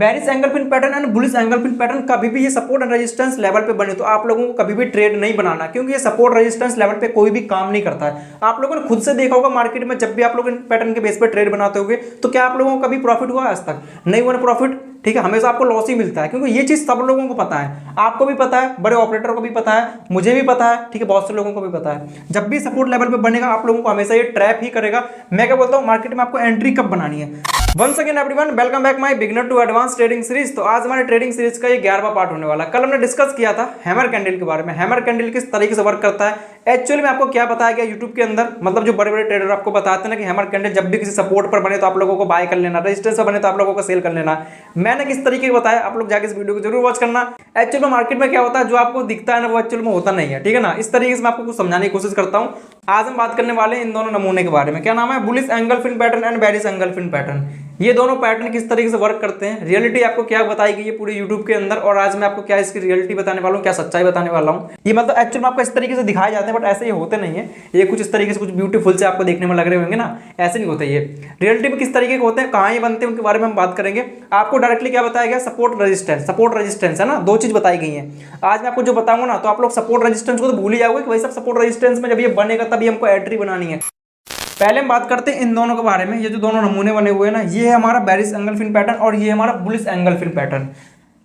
Bearish angle fin pattern and bullish angle fin pattern कभी भी ये सपोर्ट एंड रेजिस्टेंस लेवल पे बने तो आप लोगों को कभी भी ट्रेड नहीं बनाना, क्योंकि ये सपोर्ट रेजिस्टेंस लेवल पे कोई भी काम नहीं करता है। आप लोगों ने खुद से देखा होगा मार्केट में जब भी आप लोग इन पैटर्न के बेस पे ट्रेड बनाते होगे तो क्या आप लोगों को कभी प्रॉफिट हुआ? आज तक नहीं हुआ प्रॉफिट, ठीक है। हमेशा आपको लॉस ही मिलता है, क्योंकि ये चीज सब लोगों को पता है, आपको भी पता है, बड़े ऑपरेटर को भी पता है, मुझे भी पता है, ठीक है, बहुत से लोगों को भी पता है। जब भी सपोर्ट लेवल पे बनेगा आप लोगों को हमेशा ये ट्रैप ही करेगा। मैं क्या बोलता हूँ, मार्केट में आपको एंट्री कब बनानी है। Once again everyone, welcome back my beginner to advance trading series. तो आज हमारे ट्रेडिंग सीरीज का ये 11वां पार्ट होने वाला है। कल हमने डिस्कस किया था हैमर कैंडल के बारे में, हैमर कैंडल किस तरीके से वर्क करता है। एक्चुअली में आपको क्या बताया गया यूट्यूब के अंदर, मतलब जो बड़े बड़े ट्रेडर आपको बताते हैं ना कि हैमर कैंडल जब भी किसी सपोर्ट पर बने तो आप लोगों को बाय कर लेना, रेजिस्टेंस पर बने तो आप लोगों को सेल कर लेना। मैंने किस तरीके से बताया, आप लोग जाके इस वीडियो को जरूर वॉच करना। एक्चुअल में मार्केट में क्या होता है, जो आपको दिखता है ना वो एक्चुअल में होता नहीं है, ठीक है ना। इस तरीके से मैं आपको कुछ समझाने की कोशिश करता हूँ। आज हम बात करने वाले हैं इन दोनों नमूने के बारे में। क्या नाम है? Bullish angle fin pattern and bearish angle fin pattern. ये दोनों पैटर्न किस तरीके से वर्क करते हैं, रियलिटी आपको क्या बताई गई है पूरे यूट्यूब के अंदर, और आज मैं आपको क्या इसकी रियलिटी बताने वाला हूँ, क्या सच्चाई बताने वाला हूँ। ये मतलब एक्चुअल में आपको इस तरीके से दिखाए जाते हैं, बट ऐसे ये होते नहीं है। ये कुछ इस तरीके से कुछ ब्यूटीफुल से आपको देखने में लग रहे होंगे ना, ऐसे नहीं होते। ये रियलिटी में किस तरीके के होते हैं, कहाँ ये बनते हैं, उनके बारे में हम बात करेंगे। आपको डायरेक्टली क्या बताया गया, सपोर्ट रेजिस्टेंस है ना, दो चीज बताई गई है। आज मैं आपको जो बताऊंगा ना तो आप लोग सपोर्ट रेजिस्टेंस को तो भूल ही जाओगे कि भाई सब सपोर्ट रेजिस्टेंस में जब ये बनेगा तभी हमको एंट्री बनानी है। पहले हम बात करते हैं इन दोनों के बारे में। ये जो दोनों नमूने बने हुए हैं ना, ये है हमारा बेरिश एंगल फिन पैटर्न और ये हमारा bullish angle fin pattern.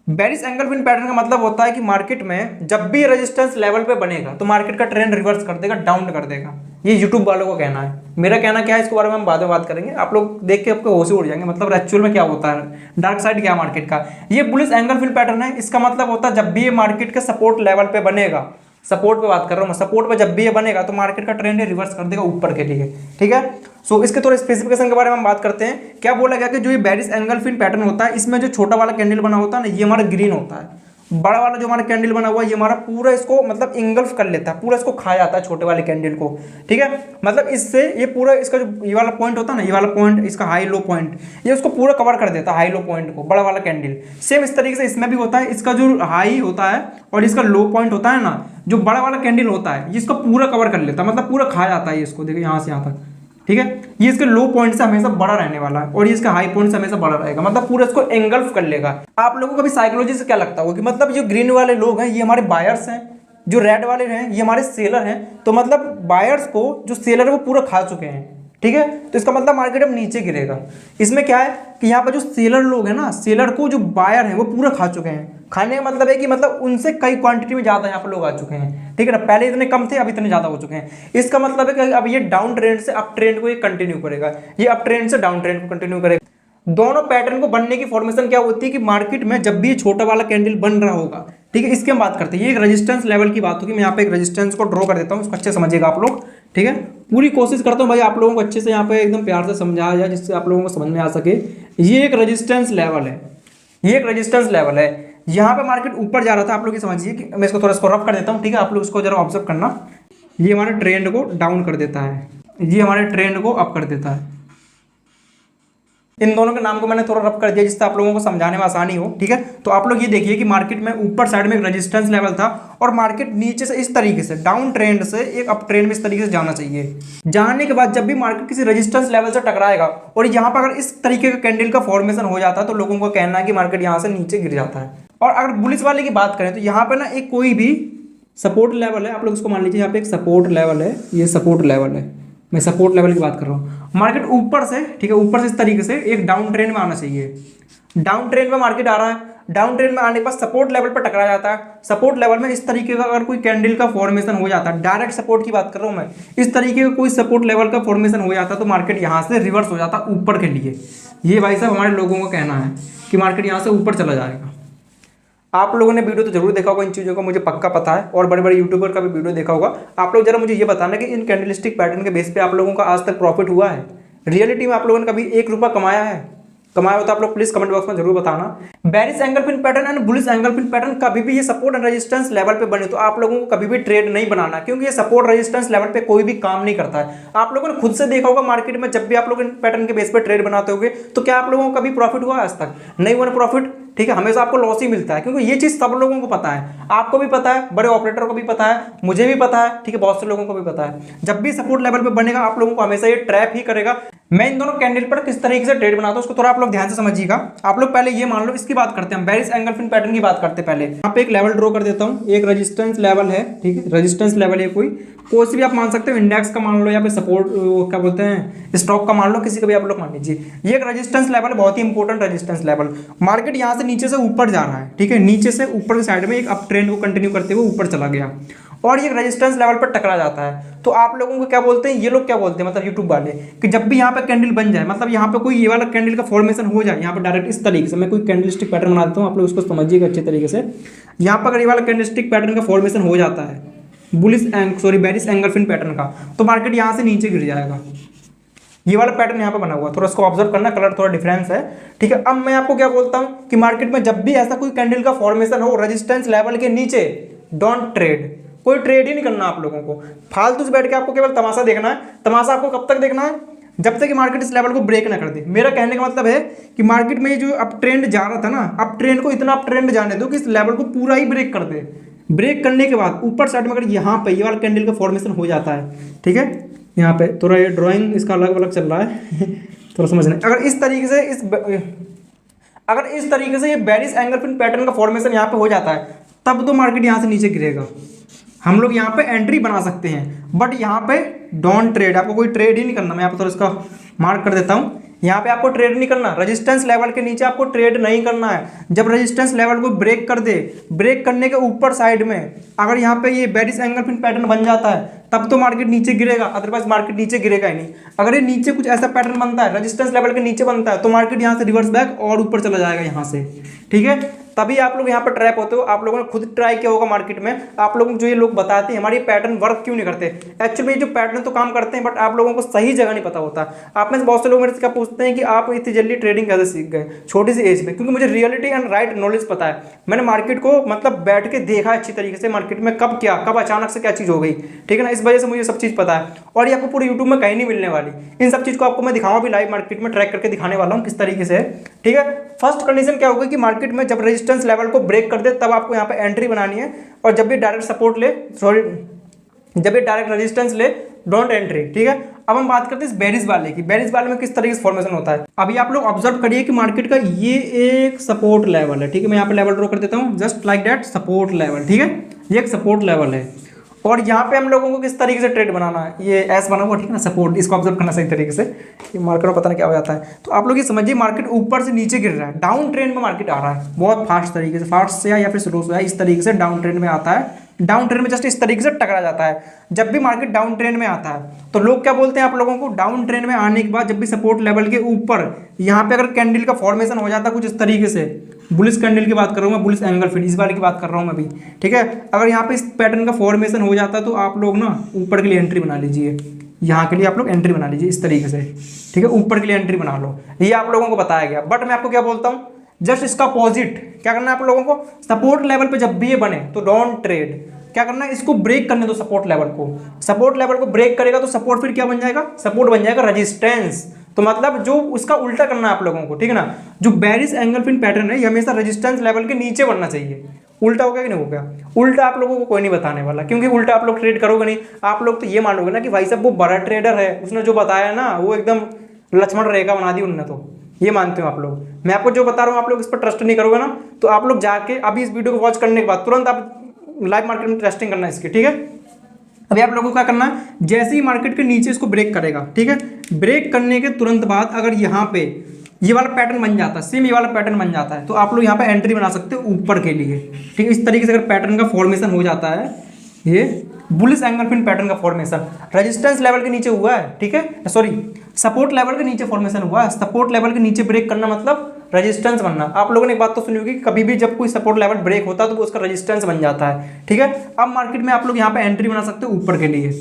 Bearish angle fin pattern का मतलब होता है कि मार्केट में जब भी रेजिस्टेंस लेवल पे बनेगा तो मार्केट का ट्रेंड रिवर्स कर देगा, डाउन कर देगा। ये यूट्यूब वालों को कहना है, मेरा कहना क्या है इसके बारे में हम बाद में बात करेंगे। आप लोग देख के आपको होश ही उड़ जाएंगे, मतलब एक्चुअल में क्या होता है, डार्क साइड क्या मार्केट का। ये बुलिश एंगल फिन पैटर्न है, इसका मतलब होता है जब भी ये मार्केट के सपोर्ट लेवल पे बनेगा, सपोर्ट पे बात कर रहा हूँ मैं, सपोर्ट पे जब भी ये बनेगा तो मार्केट का ट्रेंड रिवर्स कर देगा ऊपर के लिए, ठीक है। सो इसके थोड़े स्पेसिफिकेशन के बारे में हम बात करते हैं। क्या बोला गया कि जो ये बेरिश एंगल फिन पैटर्न होता है, इसमें जो छोटा वाला कैंडल बना होता है ना, ये हमारा ग्रीन होता है। बड़ा वाला जो हमारा कैंडल बना हुआ है ये हमारा पूरा इसको मतलब इंगल्फ कर लेता है, पूरा इसको खा जाता है छोटे वाले कैंडल को, ठीक है। मतलब इससे ये पूरा इसका जो ये वाला पॉइंट होता है ना, ये वाला पॉइंट, इसका हाई लो पॉइंट, ये उसको पूरा कवर कर देता है, हाई लो पॉइंट को, बड़ा वाला कैंडल। सेम इस तरीके से इसमें भी होता है, इसका जो हाई होता है और इसका लो पॉइंट होता है ना, जो बड़ा वाला कैंडल होता है ये इसको पूरा कवर कर लेता है, मतलब पूरा खा जाता है इसको, देखिए यहाँ से यहाँ तक, ठीक है। ये इसके लो पॉइंट से हमेशा बड़ा रहने वाला है और ये इसका हाई पॉइंट से हमेशा बड़ा रहेगा, मतलब पूरा इसको एंगल्फ कर लेगा। आप लोगों को कभी साइकोलॉजी से क्या लगता होगा कि मतलब जो ग्रीन वाले लोग हैं ये हमारे बायर्स हैं, जो रेड वाले हैं ये हमारे सेलर हैं, तो मतलब बायर्स को जो सेलर है वो पूरा खा चुके हैं, ठीक है। तो इसका मतलब मार्केट अब नीचे गिरेगा। इसमें क्या है कि यहाँ पर जो सेलर लोग हैं ना, सेलर को जो बायर हैं वो पूरा खा चुके हैं। खाने का मतलब है कि मतलब उनसे कई क्वांटिटी में ज़्यादा यहाँ पर लोग आ चुके हैं, ठीक है ना। पहले इतने कम थे, अब इतने ज़्यादा हो चुके हैं। इसका मतलब है कि अब ये डाउन ट्रेंड से अप ट्रेंड को ये कंटिन्यू करेगा, ये अप ट्रेंड से डाउन ट्रेंड को कंटिन्यू करेगा। दोनों पैटर्न को बनने की फॉर्मेशन क्या होती है कि मार्केट में जब भी ये छोटा वाला कैंडल बन रहा होगा, ठीक है, इसकी हम बात करते हैं। ये एक रेजिस्टेंस लेवल की बात होगी। मैं यहाँ पे एक रेजिस्टेंस को ड्रॉ कर देता हूँ, इसको अच्छे समझिएगा आप लोग, ठीक है। पूरी कोशिश करता हूँ भाई आप लोगों को अच्छे से यहाँ पे एकदम प्यार से समझाया जाए जिससे आप लोगों को समझ में आ सके। ये एक रेजिस्टेंस लेवल है, ये एक रेजिस्टेंस लेवल है। यहाँ पे मार्केट ऊपर जा रहा था, आप लोग ये समझिए कि मैं इसको थोड़ा इसको रफ कर देता हूँ, ठीक है। आप लोग इसको जरा ऑब्जर्व करना। ये हमारे ट्रेंड को डाउन कर देता है, ये हमारे ट्रेंड को अप कर देता है। इन दोनों के नाम को मैंने थोड़ा रफ कर दिया जिससे आप लोगों को समझाने में आसानी हो, ठीक है। तो आप लोग ये देखिए कि मार्केट में ऊपर साइड में एक रेजिस्टेंस लेवल था और मार्केट नीचे से इस तरीके से डाउन ट्रेंड से एक अप ट्रेंड में इस तरीके से जाना चाहिए। जाने के बाद जब भी मार्केट किसी रेजिस्टेंस लेवल से टकराएगा और यहाँ पर अगर इस तरीके का कैंडल का फॉर्मेशन हो जाता है तो लोगों का कहना है कि मार्केट यहाँ से नीचे गिर जाता है। और अगर बुलिश वाले की बात करें तो यहाँ पर ना एक कोई भी सपोर्ट लेवल है, आप लोग इसको मान लीजिए यहाँ पे एक सपोर्ट लेवल है, ये सपोर्ट लेवल है, मैं सपोर्ट लेवल की बात कर रहा हूँ। मार्केट ऊपर से, ठीक है, ऊपर से इस तरीके से एक डाउन ट्रेंड में आना चाहिए। डाउन ट्रेंड में मार्केट आ रहा है, डाउन ट्रेंड में आने के बाद सपोर्ट लेवल पर टकरा जाता है। सपोर्ट लेवल में इस तरीके का अगर कोई कैंडल का फॉर्मेशन हो जाता है, डायरेक्ट सपोर्ट की बात कर रहा हूँ मैं, इस तरीके का कोई सपोर्ट लेवल का फॉर्मेशन हो जाता है तो मार्केट यहाँ से रिवर्स हो जाता है ऊपर के लिए। ये भाई साहब हमारे लोगों का कहना है कि मार्केट यहाँ से ऊपर चला जाएगा। आप लोगों ने वीडियो तो जरूर देखा होगा इन चीज़ों का, मुझे पक्का पता है, और बड़े बड़े यूट्यूबर का भी वीडियो देखा होगा। आप लोग जरा मुझे ये बताना कि इन कैंडलस्टिक पैटर्न के बेस पे आप लोगों का आज तक प्रॉफिट हुआ है, रियलिटी में आप लोगों ने कभी 1 रुपया कमाया है? कमाया हो तो आप लोग प्लीज कमेंट बॉक्स में जरूर बताना। Bearish angle fin pattern and bullish angle fin pattern कभी भी ये सपोर्ट एंड रेजिस्टेंस लेवल पे बने तो आप लोगों को कभी भी ट्रेड नहीं बनाना, क्योंकि ये सपोर्ट रेजिस्टेंस लेवल पे कोई भी काम नहीं करता है। आप लोगों ने खुद से देखा होगा मार्केट में जब भी आप लोग इन पैटर्न के बेस पे ट्रेड बनाते होगे तो क्या आप लोगों को कभी प्रॉफिट हुआ? आज तक नहीं हुआ प्रॉफिट, ठीक है, हमेशा आपको लॉस ही मिलता है, क्योंकि ये चीज़ सब लोगों को पता है, आपको भी पता है, बड़े ऑपरेटर को भी पता है, मुझे भी पता है, ठीक है, बहुत से लोगों को भी पता है। जब भी सपोर्ट लेवल पे बनेगा आप लोगों को हमेशा ये ट्रैप ही करेगा। मैं इन दोनों कैंडल पर किस तरीके से ट्रेड बनाता हूं उसको थोड़ा आप लोग ध्यान से समझिएगा। आप लोग पहले ये मान लो, इसकी बात करते हैं, बेरिश एंगलफिन पैटर्न की बात करते हैं। पहले यहाँ पे एक लेवल ड्रॉ कर देता हूँ, एक रेजिस्टेंस लेवल है, ठीक है, रेजिस्टेंस लेवल है, कोई सी भी आप मान सकते हो, इंडेक्स का मान लो या फिर सपोर्ट क्या बोलते हैं स्टॉक का मान लो, किसी का भी आप लोग मान लीजिए। ये एक रेजिस्टेंस लेवल है, बहुत ही इंपॉर्टेंट रेजिस्टेंस लेवल। मार्केट यहाँ से नीचे से ऊपर जा रहा है, ठीक है, नीचे से ऊपर की साइड में एक अप ट्रेंड को कंटिन्यू करते हुए ऊपर चला गया और ये रेजिस्टेंस लेवल पर टकरा जाता है। तो आप लोगों को क्या बोलते हैं, ये लोग क्या बोलते हैं, मतलब यूट्यूब वाले, कि जब भी यहाँ पे कैंडल बन जाए, मतलब यहाँ पे कोई ये वाला कैंडल का फॉर्मेशन हो जाए, यहाँ पे डायरेक्ट इस तरीके से मैं कोई कैंडलस्टिक पैटर्न बना देता हूँ, आप लोग उसको समझिएगा अच्छे तरीके से। यहाँ पर अगर ये वाला कैंडलस्टिक पैटर्न का फॉर्मेशन हो जाता है बेरिश एंगलफिन पैटर्न का, तो मार्केट यहाँ से नीचे गिर जाएगा। ये वाला पैटर्न यहाँ पे बना हुआ, थोड़ा इसको ऑब्जर्व करना, कलर थोड़ा डिफरेंस है, ठीक है। अब मैं आपको क्या बोलता हूँ कि मार्केट में जब भी ऐसा कोई कैंडल का फॉर्मेशन हो रेजिस्टेंस लेवल के नीचे, डोंट ट्रेड, कोई ट्रेड ही नहीं करना आप लोगों को। फालतू से बैठ के आपको केवल तमाशा देखना है। तमाशा आपको कब तक देखना है, जब तक कि मार्केट इस लेवल को ब्रेक ना कर दे। मेरा कहने का मतलब है कि मार्केट में जो अप ट्रेंड जा रहा था ना, अप ट्रेंड को इतना अप ट्रेंड जाने दो कि इस लेवल को पूरा ही ब्रेक कर दे। ब्रेक करने के बाद ऊपर साइड में अगर यहाँ पे ये वाला कैंडल का फॉर्मेशन हो जाता है, ठीक है, यहाँ पे थोड़ा ये ड्राइंग इसका अलग अलग चल रहा है थोड़ा समझना। अगर इस तरीके से ये बेरिश एंगलफिन पैटर्न का फॉर्मेशन यहाँ पे हो जाता है, तब तो मार्केट यहाँ से नीचे गिरेगा। हम लोग यहाँ पे एंट्री बना सकते हैं, बट यहाँ पे डोंट ट्रेड, आपको कोई ट्रेड ही नहीं करना। मैं यहाँ पे थोड़ा इसका मार्क कर देता हूँ, यहाँ पे आपको ट्रेड नहीं करना, रेजिस्टेंस लेवल के नीचे आपको ट्रेड नहीं करना है। जब रेजिस्टेंस लेवल को ब्रेक कर दे, ब्रेक करने के ऊपर साइड में अगर यहाँ पे ये बेरिश एंगलफिन पैटर्न बन जाता है, तब तो मार्केट नीचे गिरेगा, अदरवाइज मार्केट नीचे गिरेगा ही नहीं। अगर ये नीचे कुछ ऐसा पैटर्न बनता है, रेजिस्टेंस लेवल के नीचे बनता है, तो मार्केट यहाँ से रिवर्स बैक और ऊपर चला जाएगा यहाँ से, ठीक है। तभी आप लोग यहाँ पर ट्रैप होते हो। आप लोगों ने खुद ट्राई किया होगा मार्केट में, आप लोगों को जो ये लोग बताते हैं हमारी पैटर्न वर्क क्यों नहीं करते। एक्चुअली में जो पैटर्न तो काम करते हैं, बट आप लोगों को सही जगह नहीं पता होता। आप में से बहुत से लोग मेरे से क्या पूछते हैं कि आप इतनी जल्दी ट्रेडिंग कैसे सीख गए छोटी सी एज में, क्योंकि मुझे रियलिटी एंड राइट नॉलेज पता है। मैंने मार्केट को मतलब बैठ के देखा अच्छी तरीके से, मार्केट में कब अचानक से क्या चीज़ हो गई, ठीक है ना। इस वजह से मुझे सब चीज़ पता है, और ये आपको पूरे यूट्यूब में कहीं नहीं मिलने वाली। इन सब चीज़ को आपको मैं दिखाऊंगा भी, लाइव मार्केट में ट्रैक करके दिखाने वाला हूँ किस तरीके से, ठीक है। फर्स्ट कंडीशन क्या होगी कि मार्केट में जब रेजिस्टेंस लेवल को ब्रेक कर दे, तब आपको यहाँ पे एंट्री बनानी है, और जब भी डायरेक्ट सपोर्ट ले, जब भी डायरेक्ट रेजिस्टेंस ले, डोंट एंट्री, ठीक है। अब हम बात करते हैं इस बेरिश वाले की। बेरिश वाले में किस तरीके से फॉर्मेशन होता है, अभी आप लोग ऑब्जर्व करिए कि मार्केट का ये एक सपोर्ट लेवल है, ठीक है। मैं यहाँ पे लेवल ड्रॉ कर देता हूँ, just like that, support level, ठीक है। ये एक सपोर्ट लेवल है, और यहाँ पे हम लोगों को किस तरीके से ट्रेड बनाना है, ये एस बना हुआ, ठीक है ना, सपोर्ट, इसको ऑब्जर्व करना सही तरीके से। ये मार्केट में पता नहीं क्या हो जाता है। तो आप लोग ये समझिए, मार्केट ऊपर से नीचे गिर रहा है, डाउन ट्रेंड में मार्केट आ रहा है, बहुत फास्ट तरीके से, फास्ट से या फिर स्लो से, इस तरीके से डाउन ट्रेंड में आता है। डाउन ट्रेंड में जस्ट इस तरीके से टकरा जाता है। जब भी मार्केट डाउन ट्रेंड में आता है, तो लोग क्या बोलते हैं आप लोगों को, डाउन ट्रेंड में आने के बाद जब भी सपोर्ट लेवल के ऊपर यहाँ पे अगर कैंडल का फॉर्मेशन हो जाता है कुछ इस तरीके से, बुलिश कैंडल की बात कर रहा हूँ मैं, बुलिश एंगलफिन इस वाले की बात कर रहा हूँ मैं भी, ठीक है। अगर यहाँ पे इस पैटर्न का फॉर्मेशन हो जाता है, तो आप लोग ना ऊपर के लिए एंट्री बना लीजिए, यहाँ के लिए आप लोग एंट्री बना लीजिए इस तरीके से, ठीक है। ऊपर के लिए एंट्री बना लो, ये आप लोगों को बताया गया। बट मैं आपको क्या बोलता हूँ, जस्ट इसका अपोजिट क्या करना है आप लोगों को, सपोर्ट लेवल पे जब भी ये बने तो डोंट ट्रेड। क्या करना है, इसको ब्रेक करने दो सपोर्ट लेवल को। सपोर्ट लेवल को ब्रेक करेगा तो सपोर्ट फिर क्या बन जाएगा, सपोर्ट बन जाएगा रेजिस्टेंस। तो मतलब जो उसका उल्टा करना है आप लोगों को, ठीक है ना। जो बेरिश एंगलफिन पैटर्न है ये हमेशा रेजिस्टेंस लेवल के नीचे बनना चाहिए। उल्टा हो गया कि नहीं हो गया, उल्टा आप लोगों को कोई नहीं बताने वाला, क्योंकि उल्टा आप लोग ट्रेड करोगे नहीं। आप लोग तो ये मानोगे ना कि भाई साहब वो बड़ा ट्रेडर है, उसने जो बताया ना वो एकदम लक्ष्मण रेखा बना दी उन्होंने, तो ये मानते हो आप लोग। मैं आपको जो बता रहा हूँ आप लोग इस पर ट्रस्ट नहीं करोगे ना, तो आप लोग जाके अभी इस वीडियो को वॉच करने के बाद तुरंत आप लाइव मार्केट में ट्रस्टिंग करना इसकी, ठीक है। अभी आप लोगों को क्या करना है, जैसे ही मार्केट के नीचे इसको ब्रेक करेगा, ठीक है, ब्रेक करने के तुरंत बाद अगर यहाँ पे ये वाला पैटर्न बन जाता है, सेम ये वाला पैटर्न बन जाता है, तो आप लोग यहाँ पे एंट्री बना सकते हो ऊपर के लिए, ठीक है। इस तरीके से अगर पैटर्न का फॉर्मेशन हो जाता है, ये बुलिश एंगलफिन पैटर्न का फॉर्मेशन रेजिस्टेंस लेवल के नीचे हुआ है, ठीक है, सॉरी सपोर्ट लेवल के नीचे फॉर्मेशन हुआ है। सपोर्ट लेवल के नीचे ब्रेक करना मतलब रेजिस्टेंस बनना। आप लोगों ने एक बात तो सुनी होगी कि कभी भी जब कोई सपोर्ट लेवल ब्रेक होता है तो वो उसका रेजिस्टेंस बन जाता है, ठीक है। अब मार्केट में आप लोग यहाँ पे एंट्री बना सकते हो ऊपर के लिए।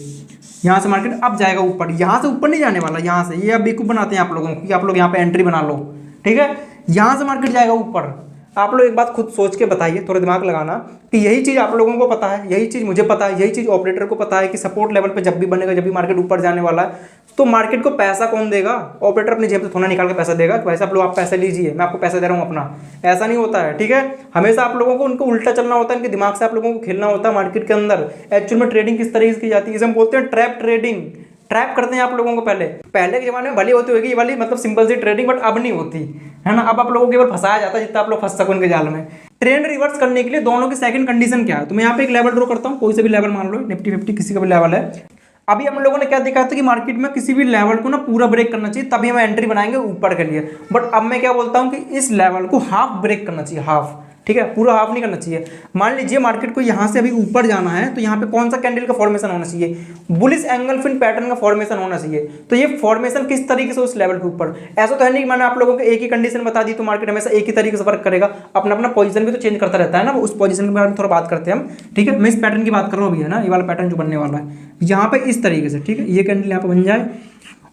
यहाँ से मार्केट अब जाएगा ऊपर, यहाँ से ऊपर नहीं जाने वाला, यहाँ से, ये अब बेवकूफ बनाते हैं आप लोगों को कि आप लोग यहाँ पे एंट्री बना लो, ठीक है। यहाँ से मार्केट जाएगा ऊपर। आप लोग एक बात खुद सोच के बताइए, थोड़ा दिमाग लगाना, कि यही चीज़ आप लोगों को पता है, यही चीज़ मुझे पता है, यही चीज़ ऑपरेटर को पता है कि सपोर्ट लेवल पे जब भी बनेगा, जब भी मार्केट ऊपर जाने वाला है, तो मार्केट को पैसा कौन देगा? ऑपरेटर अपनी जेब से थोड़ा निकाल के पैसा देगा कि भाई साहब लो आप पैसा लीजिए, मैं आपको पैसा दे रहा हूँ अपना। ऐसा नहीं होता है, ठीक है। हमेशा आप लोगों को उनको उल्टा चलना होता है, इनके दिमाग से आप लोगों को खेलना होता है मार्केट के अंदर। एक्चुअल में ट्रेडिंग किस तरीके से की जाती है, इसे हम बोलते हैं ट्रैप ट्रेडिंग। ट्रैप करते हैं आप लोगों को। पहले के जमाने में भले होती होगी ये वाली मतलब सिंपल सी ट्रेडिंग, बट अब नहीं होती है ना। अब आप लोगों को केवल फंसाया जाता है जितना आप लोग फंस सको इनके जाल में। ट्रेंड रिवर्स करने के लिए दोनों की सेकंड कंडीशन क्या है, तो मैं यहाँ पे एक लेवल ड्रॉ करता हूँ, कोई से भी लेवल मान लो, निफ्टी 50 किसी का भी लेवल है। अभी हम लोगों ने क्या देखा था कि मार्केट में किसी भी लेवल को ना पूरा ब्रेक करना चाहिए, तभी हम एंट्री बनाएंगे ऊपर के लिए। बट अब मैं क्या बोलता हूँ कि इस लेवल को हाफ ब्रेक करना चाहिए, हाफ, ठीक है, पूरा हाफ नहीं करना चाहिए। मान लीजिए मार्केट को यहाँ से अभी ऊपर जाना है, तो यहाँ पे कौन सा कैंडल का फॉर्मेशन होना चाहिए? बुलिश एंगल्फिन पैटर्न का फॉर्मेशन होना चाहिए। तो ये फॉर्मेशन किस तरीके से उस लेवल के ऊपर, ऐसा तो है नहीं कि मैंने आप लोगों को एक ही कंडीशन बता दी तो मार्केट हमेशा एक ही तरीके से वर्क करेगा। अपना अपना पोजीशन भी तो चेंज करता रहता है ना, उस पोजीशन के बारे में थोड़ा बात करते हैं हम, ठीक है। मैं इस पैटर्न की बात कर रहा हूँ अभी, है ना, ये वाला पैटर्न जो बनने वाला है यहाँ पे इस तरीके से, ठीक है। ये कैंडल यहाँ पे बन जाए,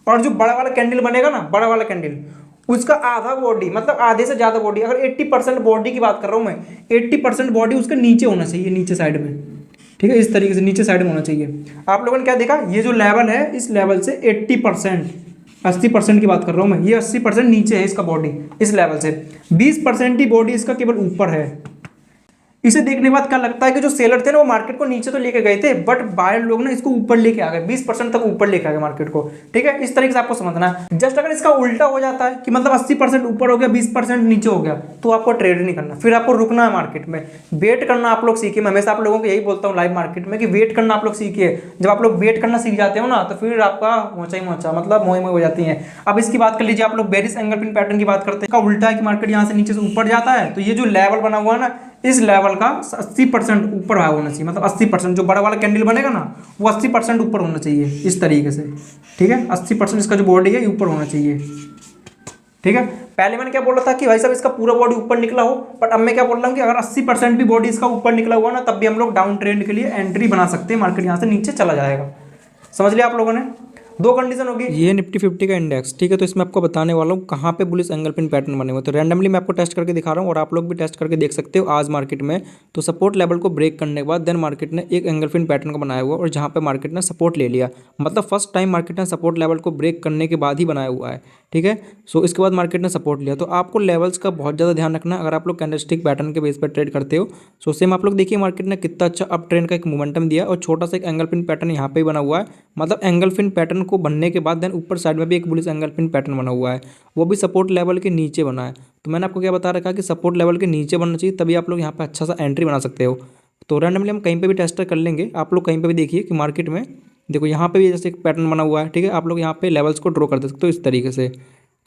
और जो बड़ा वाला कैंडल बनेगा ना, बड़ा वाला कैंडल, उसका आधा बॉडी मतलब आधे से ज़्यादा बॉडी, अगर 80% बॉडी की बात कर रहा हूँ मैं, 80% बॉडी उसके नीचे होना चाहिए, नीचे साइड में, ठीक है, इस तरीके से नीचे साइड में होना चाहिए। आप लोगों ने क्या देखा, ये जो लेवल है इस लेवल से 80%, 80% की बात कर रहा हूँ मैं, ये 80% नीचे है इसका बॉडी, इस लेवल से 20% ही बॉडी इसका केवल ऊपर है। इसे देखने के बाद क्या लगता है कि जो सेलर थे ना वो मार्केट को नीचे तो लेके गए थे, बट बायर लोग ना इसको ऊपर लेके आ गए, 20% तक ऊपर लेके आ गए मार्केट को, ठीक है। इस तरीके से आपको समझना है। जस्ट अगर इसका उल्टा हो जाता है कि मतलब 80% ऊपर हो गया, 20% नीचे हो गया, तो आपको ट्रेड नहीं करना, फिर आपको रुकना है मार्केट में। वेट करना आप लोग सीखिए। मैं हमेशा आप लोगों को यही बोलता हूँ लाइव मार्केट में कि वेट करना आप लोग सीखिए। जब आप लोग वेट करना सीख जाते हो ना, तो फिर आपका मोचा ही मोचा मतलब मोए मोए हो जाती है। अब इसकी बात कर लीजिए आप लोग, बेरिश एंगल पिन पैटर्न की बात करते हैं, उल्टा है कि मार्केट यहाँ से नीचे से ऊपर जाता है, तो ये जो लेवल बना हुआ है ना, इस लेवल का 80% ऊपर भाग होना चाहिए, मतलब 80% जो बड़ा वाला कैंडल बनेगा ना वो 80% ऊपर होना चाहिए, इस तरीके से, ठीक है। 80% इसका जो बॉडी है ऊपर होना चाहिए, ठीक है। पहले मैंने क्या बोला था कि भाई साहब इसका पूरा बॉडी ऊपर निकला हो, बट अब मैं क्या बोल रहा हूँ कि अगर 80% भी बॉडी इसका ऊपर निकला हुआ ना, तब भी हम लोग डाउन ट्रेंड के लिए एंट्री बना सकते हैं, मार्केट यहाँ से नीचे चला जाएगा। समझ लिया आप लोगों ने? दो कंडीशन होगी। ये निफ्टी 50 का इंडेक्स, ठीक है। तो इसमें आपको बताने वाला हूँ कहाँ पे बुलिश एंगल पिन पैटर्न बने हुए, तो रैंडमली मैं आपको टेस्ट करके दिखा रहा हूँ और आप लोग भी टेस्ट करके देख सकते हो। आज मार्केट में तो सपोर्ट लेवल को ब्रेक करने के बाद देन मार्केट ने एक एंगल पिन पैटर्न को बनाया हुआ, और जहाँ पे मार्केट ने सपोर्ट ले लिया, मतलब फर्स्ट टाइम मार्केट ने सपोर्ट लेवल को ब्रेक करने के बाद ही बनाया हुआ है, ठीक है। सो इसके बाद मार्केट ने सपोर्ट लिया, तो आपको लेवल्स का बहुत ज़्यादा ध्यान रखना है अगर आप लोग कैंडलस्टिक पैटर्न के बेस पर ट्रेड करते हो। सो सेम आप लोग देखिए मार्केट ने कितना अच्छा अप ट्रेंड का एक मोमेंटम दिया, और छोटा सा एक एंगल पिन पैटर्न यहाँ पे ही बना हुआ है, मतलब एंगल पिन पैटर्न को बनने के बाद देन ऊपर साइड में भी एक बुलिश एंगल पिन पैटर्न बना हुआ है, वो भी सपोर्ट लेवल के नीचे बना है। तो मैंने आपको क्या बता रखा कि सपोर्ट लेवल के नीचे बनना चाहिए, तभी आप लोग यहाँ पे अच्छा सा एंट्री बना सकते हो। तो रैंडमली हम कहीं पे भी टेस्ट कर लेंगे, आप लोग कहीं पे भी देखिए कि मार्केट में देखो यहाँ पे भी जैसे एक पैटर्न बना हुआ है, ठीक है। आप लोग यहाँ पे लेवल्स को ड्रॉ कर सकते हो इस तरीके से।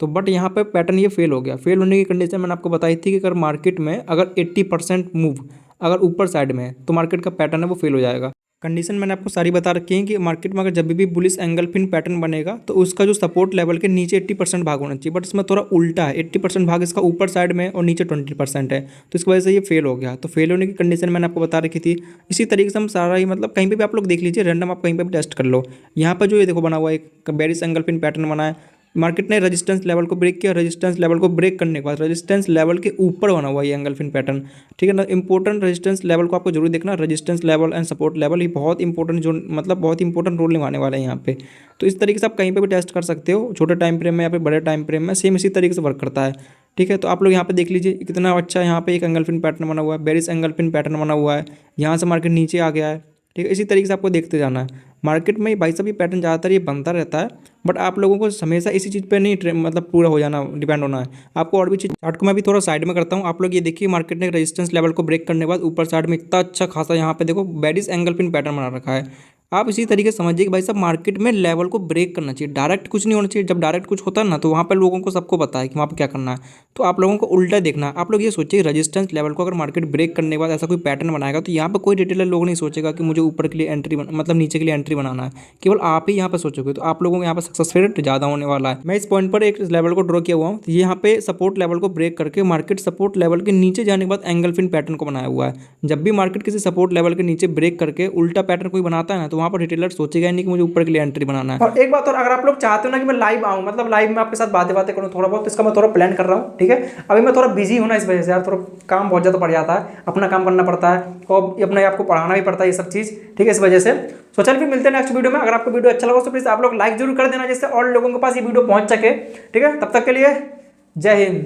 तो बट यहाँ पे पैटर्न ये फेल हो गया। फेल होने की कंडीशन मैंने आपको बताई थी कि अगर मार्केट में अगर 80% मूव अगर ऊपर साइड में है तो मार्केट का पैटर्न है वो फेल हो जाएगा। कंडीशन मैंने आपको सारी बता रखी है कि मार्केट में अगर जब भी बुलिश एंगल पिन पैटर्न बनेगा तो उसका जो सपोर्ट लेवल के नीचे 80% भाग होना चाहिए, बट इसमें थोड़ा उल्टा है, 80% भाग इसका ऊपर साइड में और नीचे 20% है, तो इस वजह से ये फेल हो गया। तो फेल होने की कंडीशन मैंने आपको बता रखी थी। इसी तरीके से हम सारा ही मतलब कहीं पर भी आप लोग देख लीजिए, रैंडम आप कहीं पर भी टेस्ट कर लो। यहाँ पर जो ये देखो बना हुआ है एक बेरिश एंगल पिन पैटर्न बना है, मार्केट ने रेजिस्टेंस लेवल को ब्रेक किया, रेजिस्टेंस लेवल को ब्रेक करने के बाद रेजिस्टेंस लेवल के ऊपर बना हुआ ये एंगल पिन पैटर्न, ठीक है ना। इंपॉर्टेंट रेजिस्टेंस लेवल को आपको जरूर देखना, resistance level and support level, ये बहुत इंपॉर्टेंट जो मतलब बहुत इंपॉर्टेंट रोल निभाने वाला है यहाँ पे। तो इस तरीके से आप कहीं पे भी टेस्ट कर सकते हो, छोटे टाइम फ्रेम में या फिर बड़े टाइम फ्रेम में, सेम इसी तरीके से वर्क करता है, ठीक है। तो आप लोग यहाँ पे देख लीजिए कितना अच्छा यहाँ पे एक एंगल पिन पैटर्न बना हुआ है, बेरिश एंगल पिन पैटर्न बना हुआ है, यहाँ से मार्केट नीचे आ गया है, ठीक है। इसी तरीके से आपको देखते जाना है। मार्केट में भाई साहब ये पैटर्न ज़्यादातर ये बनता रहता है, बट आप लोगों को हमेशा इसी चीज़ पे नहीं मतलब पूरा हो जाना डिपेंड होना है, आपको और भी चीज़। चार्ट को मैं भी थोड़ा साइड में करता हूँ। आप लोग ये देखिए मार्केट ने रेजिस्टेंस लेवल को ब्रेक करने के बाद ऊपर साइड में इतना अच्छा खासा यहाँ पे देखो बेरिश एंगल पिन पैटर्न बना रखा है। आप इसी तरीके से समझिए कि भाई साहब मार्केट में लेवल को ब्रेक करना चाहिए, डायरेक्ट कुछ नहीं होना चाहिए। जब डायरेक्ट कुछ होता है ना तो वहाँ पर लोगों को सबको पता है कि वहाँ पर क्या करना है, तो आप लोगों को उल्टा देखना है। आप लोग ये सोचिए रेजिस्टेंस लेवल को अगर मार्केट ब्रेक करने के बाद ऐसा कोई पैटर्न बनाएगा तो यहाँ पर कोई रिटेलर लोग नहीं सोचेगा कि मुझे ऊपर के लिए एंट्री मतलब नीचे के लिए एंट्री बनाना है, केवल आप ही यहाँ पर सोचोगे। तो आप लोगों को यहाँ पर सक्सेस रेट ज़्यादा होने वाला है। मैं इस पॉइंट पर एक लेवल को ड्रॉ किया हुआ हूँ, यहाँ पे सपोर्ट लेवल को ब्रेक करके मार्केट सपोर्ट लेवल के नीचे जाने के बाद एंगल पिन पैटर्न को बनाया हुआ है। जब भी मार्केट किसी सपोर्ट लेवल के नीचे ब्रेक करके उल्टा पैटर्न कोई बनाता है ना, तो तो वहाँ पर रिटेलर सोचेगा नहीं कि मुझे ऊपर के लिए एंट्री बनाना है। और एक बात और, अगर आप लोग चाहते हो ना कि मैं लाइव आऊँ, मतलब लाइव में आपके साथ बातें करूँ थोड़ा बहुत, तो इसका मैं थोड़ा प्लान कर रहा हूँ, ठीक है। अभी मैं थोड़ा बिजी हूँ ना, इस वजह से यार थोड़ा काम बहुत ज़्यादा पड़ जाता है, अपना काम करना पड़ता है और अपने आपको पढ़ाना भी पड़ता है, ये सब चीज़, ठीक है, इस वजह से। तो चल फिर मिलते हैं नेक्स्ट वीडियो में। अगर आपको वीडियो अच्छा लगा तो प्लीज़ आप लोग लाइक जरूर कर देना, जिससे और लोगों के पास ये वीडियो पहुँच सके, ठीक है। तब तक के लिए जय हिंद।